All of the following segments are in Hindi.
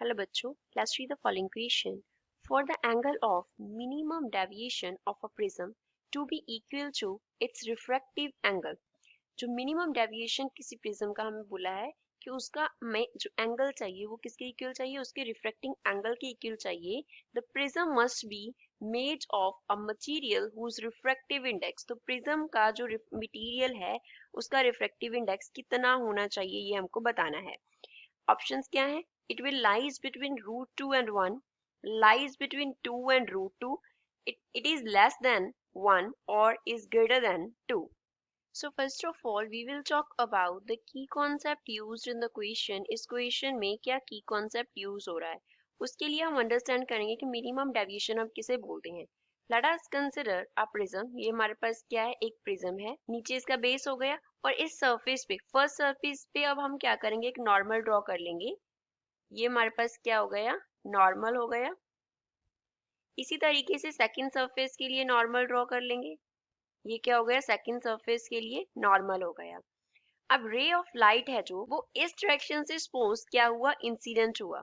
Hello बच्चों, let's read the following question. For the angle of minimum deviation of a prism to be equal to its refractive angle. जो मिनिमम डेविएशन किसी प्रिज्म का हमें बोला है कि उसका में जो एंगल चाहिए वो किसके इक्वल चाहिए, उसके रिफ्रैक्टिंग एंगल के इक्वल चाहिए. The prism must be made of a material whose refractive index. तो प्रिज्म का जो मटेरियल है उसका रिफ्रैक्टिव इंडेक्स कितना होना चाहिए ये हमको बताना है. ऑप्शंस क्या है? It will lies between root 2 and 1, lies between 2 and root 2, it is less than 1 or is greater than 2. So first of all we will talk about the key concept used in the question. इस question में क्या key concept use हो रहा है उसके लिए हम understand करेंगे कि minimum deviation हम किसे बोलते हैं. Let us consider a prism. ये हमारे पास क्या है, एक prism है, नीचे इसका बेस हो गया और इस सरफेस पे फर्स्ट सरफेस पे अब हम क्या करेंगे, एक नॉर्मल ड्रॉ कर लेंगे. ये हमारे पास क्या हो गया, नॉर्मल हो गया. इसी तरीके से सेकंड सरफेस के लिए नॉर्मल ड्रॉ कर लेंगे. ये क्या हो गया, सेकंड सरफेस के लिए नॉर्मल हो गया. अब रे ऑफ लाइट है जो वो इस डायरेक्शन से सपोज क्या हुआ, इंसिडेंट हुआ.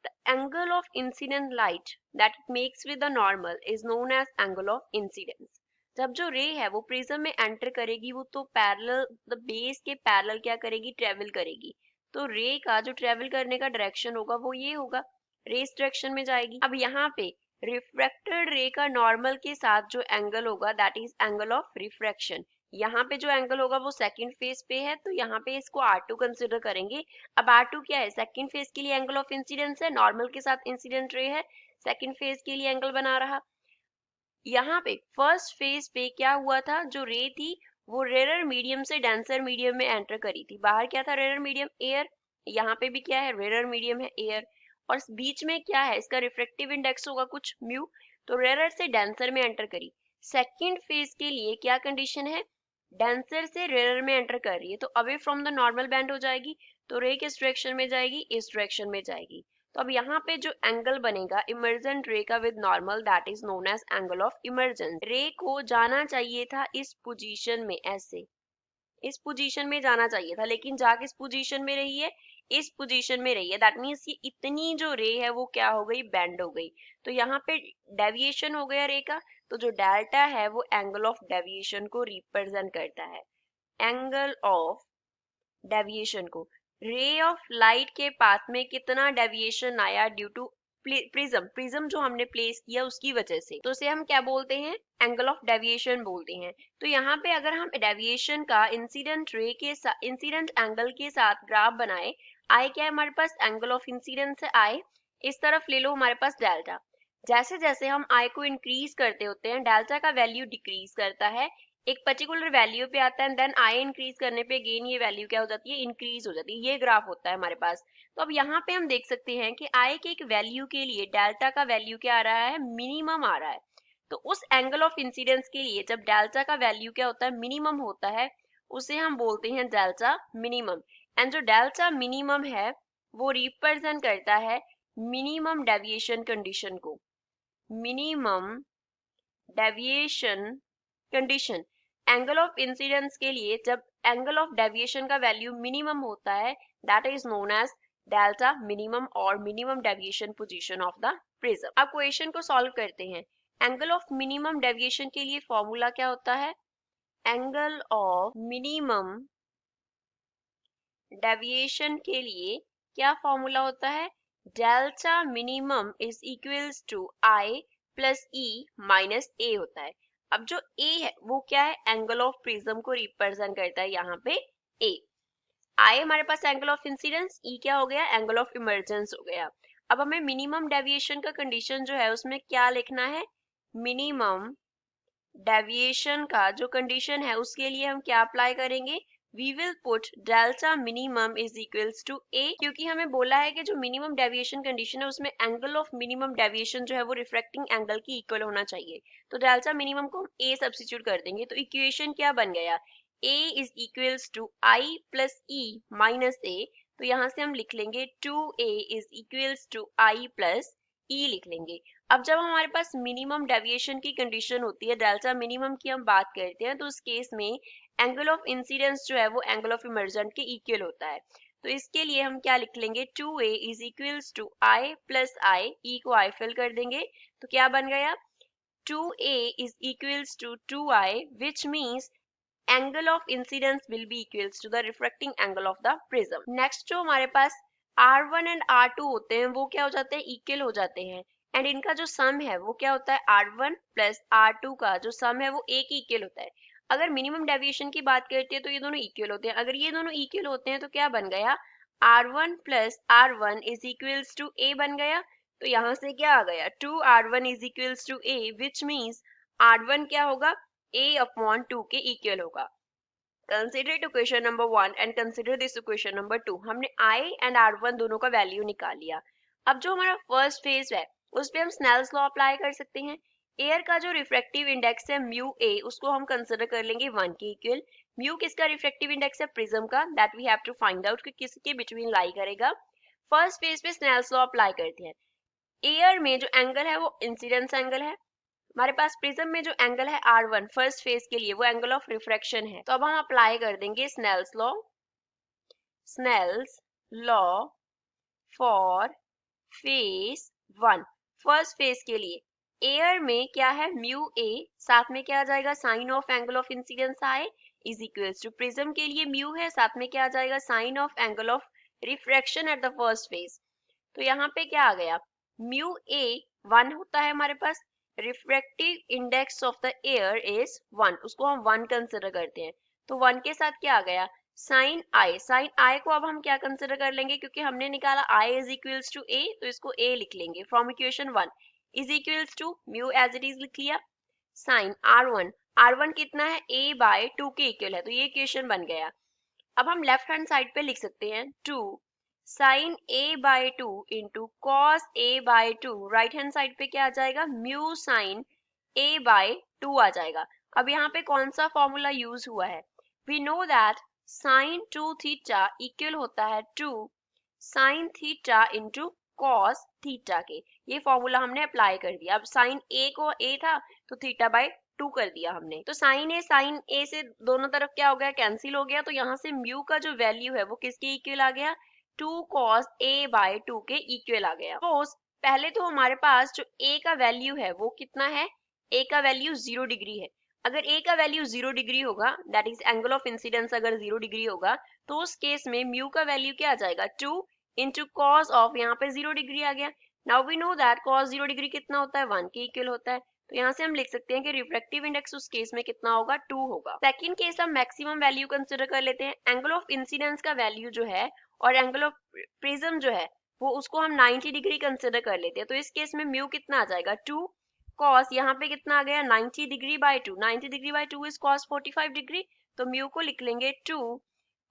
The angle of incident light that it makes with the normal is known as angle of incidence. जब जो रे है वो प्रिज्म में एंटर करेगी वो तो पैरेलल द बेस के पैरेलल क्या करेगी, ट्रेवल करेगी. तो रे का जो ट्रेवल करने का डायरेक्शन होगा वो ये होगा, रे इस डायरेक्शन में जाएगी. अब यहाँ पे रिफ्रैक्टेड रे का नॉर्मल के साथ जो एंगल होगा that is angle of refraction. यहाँ पे जो एंगल होगा वो सेकंड फेज पे है तो यहाँ पे इसको R2 कंसिडर करेंगे. अब R2 क्या है, सेकंड फेज के लिए एंगल ऑफ इंसिडेंस है, नॉर्मल के साथ इंसिडेंट रे है, सेकंड फेज के लिए एंगल बना रहा. यहाँ पे फर्स्ट फेज पे क्या हुआ था, जो रे थी वो रेयर मीडियम से डेंसर मीडियम में एंटर करी थी. बाहर क्या था, रेयर मीडियम एयर. यहाँ पे भी क्या है, रेयर मीडियम है एयर. और बीच में क्या है, इसका रिफ्रैक्टिव इंडेक्स होगा कुछ म्यू. तो रेयर से डेंसर में एंटर करी. सेकंड फेज के लिए क्या कंडीशन है, डेंसर से रेयर में एंटर कर रही है तो away from the normal band हो जाएगी. तो रे किस डायरेक्शन में जाएगी, इस डायरेक्शन में जाएगी. तो अब यहाँ पे जो एंगल बनेगा इमर्जेंट रे का with normal that is known as angle of emergence. Ray को जाना चाहिए था इस पोजीशन में, ऐसे इस पोजीशन में जाना चाहिए था, लेकिन जा किस पोजीशन में रही है, इस पोजीशन में रही है. दैट मीन्स ये इतनी जो रे है वो क्या हो गई, बेंड हो गई. तो यहाँ पे डेविएशन हो गया रे का. तो जो डेल्टा है वो एंगल ऑफ डेविएशन को रिप्रेजेंट करता है. एंगल ऑफ डेविएशन को रे ऑफ लाइट के पाथ में कितना डेविएशन आया ड्यू टू प्रिज्म जो हमने प्लेस किया उसकी वजह से, तो उसे हम क्या बोलते हैं, एंगल ऑफ डेविएशन बोलते हैं. तो यहाँ पे अगर हम डेविएशन का इंसिडेंट रे के साथ इंसिडेंट एंगल के साथ ग्राफ बनाए, आई क्या है हमारे पास, एंगल ऑफ इंसिडेंस है आई. इस तरफ ले लो हमारे पास डेल्टा. जैसे जैसे हम आई को इंक्रीज करते होते हैं डेल्टा का वैल्यू डिक्रीज करता है, एक पर्टिकुलर वैल्यू पे आता है, देन आई इंक्रीज करने पे अगेन ये वैल्यू क्या हो जाती है, इंक्रीज हो जाती है. ये ग्राफ होता है हमारे पास. तो अब यहाँ पे हम देख सकते हैं कि आई के एक वैल्यू के लिए डेल्टा का वैल्यू क्या आ रहा है, मिनिमम आ रहा है. तो उस एंगल ऑफ इंसिडेंस के लिए जब डेल्टा का वैल्यू क्या होता है, मिनिमम होता है, उसे हम बोलते हैं डेल्टा मिनिमम. एंड जो डेल्टा मिनिमम है वो रिप्रेजेंट करता है मिनिमम डेविएशन कंडीशन को. Minimum deviation condition angle of incidence के लिए जब एंगल ऑफ डेविएशन का वैल्यू मिनिमम होता है that is known as delta minimum और minimum deviation position of the prism. अब क्वेश्चन को सॉल्व करते हैं. एंगल ऑफ मिनिमम डेविएशन के लिए फॉर्मूला क्या होता है, एंगल ऑफ मिनिमम डेविएशन के लिए क्या फॉर्मूला होता है, delta minimum is equals to I plus E minus A होता है. अब जो ए है वो क्या है, एंगल ऑफ प्रिज्म को रिप्रेजेंट करता है यहाँ पे ए. आई हमारे पास एंगल ऑफ इंसिडेंस, ई क्या हो गया, एंगल ऑफ इमर्जेंस हो गया. अब हमें मिनिमम डेविएशन का कंडीशन जो है उसमें क्या लिखना है, मिनिमम डेविएशन का जो कंडीशन है उसके लिए हम क्या अप्लाई करेंगे, we will put delta minimum is equals to a, क्योंकि हमें बोला है कि जो मिनिमम डेविएशन कंडीशन है उसमें एंगल ऑफ मिनिमम डेविएशन जो है वो रिफ्रैक्टिंग एंगल की इक्वल होना चाहिए. तो डेल्टा मिनिमम को हम a सब्स्टिट्यूट कर देंगे. तो इक्वेशन क्या बन गया, a is equals to i plus e minus a. तो यहाँ से हम लिख लेंगे 2a is equals to i plus e लिख लेंगे. अब जब हमारे पास मिनिमम डेविएशन की कंडीशन होती है, डेल्टा मिनिमम की हम बात करते हैं, तो उस केस में एंगल ऑफ इंसिडेंस जो है वो एंगल ऑफ इमर्जेंट के इक्वल होता है. तो इसके लिए हम क्या लिख लेंगे 2a is equals to i plus i, e को i फिल कर देंगे तो क्या बन गया 2a is equals to 2i, which means angle of incidence will be equals to the refracting angle of the prism. Next जो हमारे पास R1 and R2 होते हैं वो क्या हो जाते हैं इक्वल हो जाते हैं एंड इनका जो सम है वो क्या होता है R1 प्लस R2 का जो सम है वो एक इक्वल होता है। अगर मिनिमम डेविएशन की बात करते हैं तो ये दोनों इक्वल होते हैं, अगर ये दोनों इक्वल होते हैं तो क्या बन गया R1 plus R1 is equals to A बन गया। तो यहाँ से क्या आ गया 2R1 is equals to A, which means R1 क्या होगा A अपॉन 2 के इक्वल होगा। Consider equation number 1 and consider this equation number 2। हमने I एंड R1 दोनों का वैल्यू निकाल लिया। अब जो हमारा फर्स्ट फेज है उस पे हम स्नेल्स लॉ अप्लाई कर सकते हैं। एयर का जो रिफ्रैक्टिव इंडेक्स है म्यू ए उसको हम कंसिडर कर लेंगे 1 के इक्वल। म्यू किसका रिफ्रैक्टिव इंडेक्स है प्रिज्म का, that we have to find out कि किसके बिटवीन लाई करेगा। फर्स्ट फेज पे स्नेल्स लॉ अप्लाई करते हैं। एयर में जो एंगल है वो इंसिडेंस एंगल है, हमारे पास प्रिज्म में जो एंगल है R1 फर्स्ट फेज के लिए वो एंगल ऑफ रिफ्रैक्शन है। तो अब हम अप्लाई कर देंगे Snell's law for phase 1। First phase के लिए एयर में क्या है म्यू ए, साथ में क्या आ जाएगा sine of angle of incidence I is equals to prism के लिए म्यू है, साथ में क्या आ जाएगा sine of angle of refraction at the first phase. तो यहाँ पे क्या आ गया म्यू ए 1 होता है हमारे पास, refractive index of the air is 1, उसको हम 1 कंसिडर करते हैं। तो 1 के साथ क्या आ गया साइन आई को अब हम क्या कंसिडर कर लेंगे क्योंकि हमने निकाला I is equals to A, तो इसको A लिख लेंगे from equation 1 is equals to mu as it is लिख लिया। साइन R1 कितना है A बाय 2 के इक्वल है, तो ये इक्वेशन बन गया। अब हम लेफ्ट हैंड साइड पे लिख सकते हैं 2 sine A by 2 into cos A by 2, right hand side पे क्या आ जाएगा म्यू साइन A बाय 2 आ जाएगा। अब यहाँ पे कौन सा फॉर्मूला यूज हुआ है, we know that sine 2 theta equal होता है 2 sine theta into cos theta के, ये फॉर्मूला हमने अप्लाई कर दिया। अब साइन A को A था तो थीटा बाय 2 कर दिया हमने, तो साइन ए से दोनों तरफ क्या हो गया कैंसिल हो गया, तो यहाँ से म्यू का जो वैल्यू है वो किसके इक्वल आ गया 2 cos A बाय 2 के इक्वल आ गया। सपोज पहले तो हमारे पास जो A का वैल्यू है वो कितना है, A का वैल्यू 0 डिग्री है। अगर A का वैल्यू 0 डिग्री होगा that is angle of incidence अगर 0 डिग्री होगा तो उस केस में म्यू का वैल्यू क्या आ जाएगा 2 इंटू कॉस ऑफ, यहाँ पे 0 डिग्री आ गया। Now we know that cos 0 degree कितना होता है 1 के इक्वल होता है, तो यहाँ से हम लिख सकते हैं कि रिफ्रैक्टिव इंडेक्स उस केस में कितना होगा 2 होगा। सेकंड केस हम मैक्सिमम वैल्यू कंसिडर कर लेते हैं। एंगल ऑफ इंसिडेंस का वैल्यू जो है और एंगल ऑफ प्रिज्म जो है वो उसको हम 90 डिग्री कंसिडर कर लेते हैं, तो इस केस में म्यू कितना आ जाएगा 2 कॉस, यहाँ पे कितना आ गया 90 degree by 2, 90 degree by 2 is cos 45 degree, तो म्यू को लिख लेंगे 2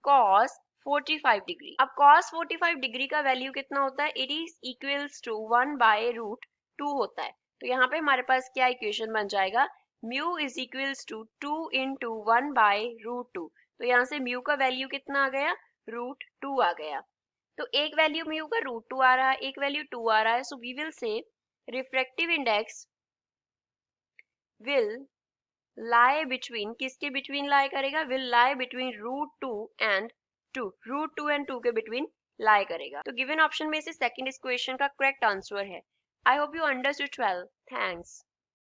कॉस 45 डिग्री। अब कॉस 45 डिग्री का वैल्यू कितना होता है, it is equals to 1 by root 2 होता है। तो यहाँ पे हमारे पास क्या इक्वेशन बन जाएगा mu is equals to 2 into 1 by root 2, तो यहाँ से म्यू का वैल्यू कितना आ गया रूट 2 आ गया। तो एक वैल्यू म्यू का रूट 2 आ रहा है, एक वैल्यू 2 आ रहा है, so we will say refractive index will lie between, किसके बिटवीन लाई करेगा will lie between root 2 and 2, root 2 and 2 के बिटवीन लाई करेगा। तो गिवन ऑप्शन में से सेकंड इस क्वेश्चन का करेक्ट आंसर है। I hope you understood 12। Thanks.